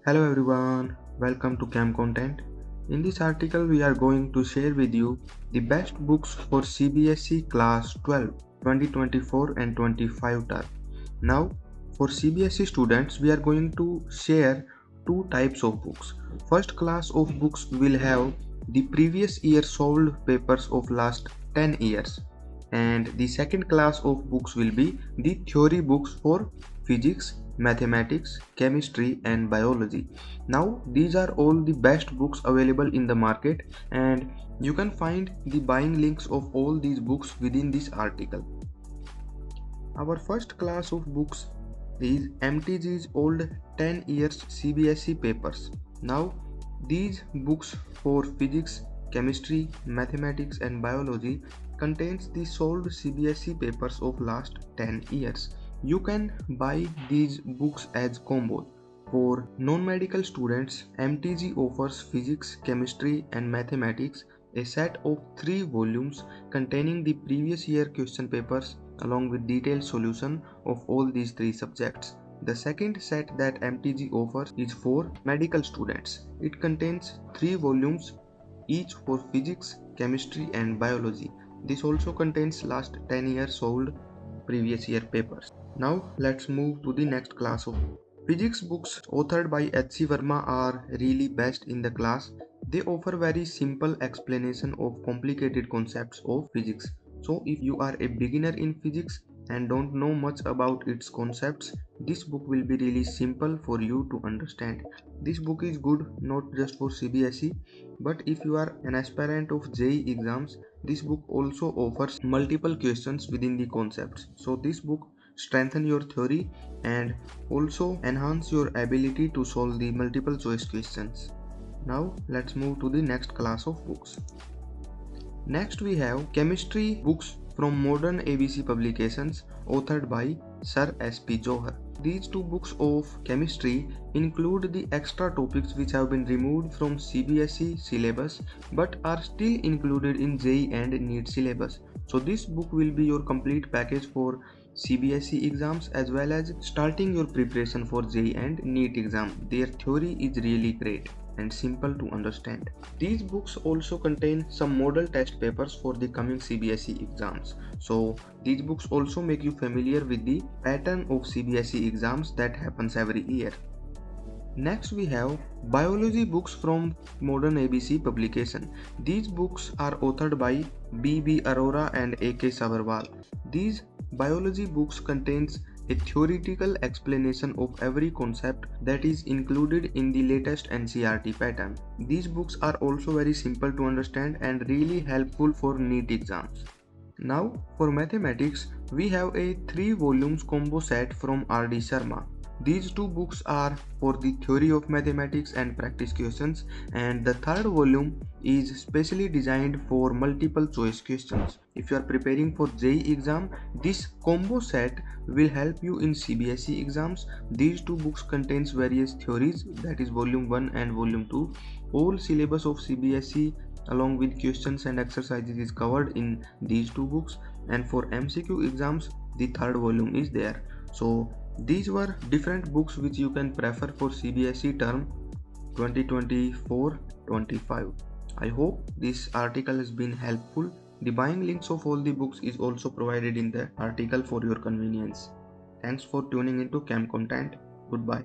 Hello everyone, welcome to Cam Content. In this article, we are going to share with you the best books for CBSE Class 12 2024 and 25 term. Now, for CBSE students, we are going to share two types of books. First class of books will have the previous year solved papers of last 10 years, and the second class of books will be the theory books for physics, mathematics, chemistry, and biology. Now, these are all the best books available in the market, and you can find the buying links of all these books within this article. Our first class of books is MTG's old 10 years CBSE papers. Now, these books for physics, chemistry, mathematics, and biology contains the solved CBSE papers of last 10 years. You can buy these books as combos. For non-medical students, MTG offers physics, chemistry, and mathematics a set of 3 volumes containing the previous year question papers along with detailed solution of all these 3 subjects. The second set that MTG offers is for medical students. It contains 3 volumes each for physics, chemistry, and biology. This also contains last 10 years solved previous year papers. Now let's move to the next class of physics books authored by H.C. Verma are really best in the class. They offer very simple explanation of complicated concepts of physics. So if you are a beginner in physics and don't know much about its concepts, this book will be really simple for you to understand. This book is good not just for CBSE, but if you are an aspirant of JEE exams, this book also offers multiple questions within the concepts. So this book strengthen your theory and also enhance your ability to solve the multiple choice questions. Now let's move to the next class of books. Next we have chemistry books from Modern ABC Publications authored by Sir S.P. Johar. These two books of chemistry include the extra topics which have been removed from CBSE syllabus but are still included in JEE and NEET syllabus. So this book will be your complete package for CBSE exams as well as starting your preparation for JEE and NEET exam. Their theory is really great and simple to understand. These books also contain some model test papers for the coming CBSE exams. So these books also make you familiar with the pattern of CBSE exams that happens every year. Next we have biology books from Modern ABC publication. These books are authored by B.B. Arora and A.K. Sabarwal. These biology books contains a theoretical explanation of every concept that is included in the latest NCERT pattern. These books are also very simple to understand and really helpful for NEET exams. Now for mathematics, we have a 3 volumes combo set from R.D. Sharma. These two books are for the theory of mathematics and practice questions, and the third volume is specially designed for multiple choice questions. If you are preparing for JEE exam, this combo set will help you in CBSE exams. These two books contains various theories, that is volume 1 and volume 2. All syllabus of CBSE along with questions and exercises is covered in these two books, and for MCQ exams the third volume is there. So these were different books which you can prefer for CBSE term 2024-25. I hope this article has been helpful. The buying links of all the books is also provided in the article for your convenience. Thanks for tuning into Cam Content. Goodbye.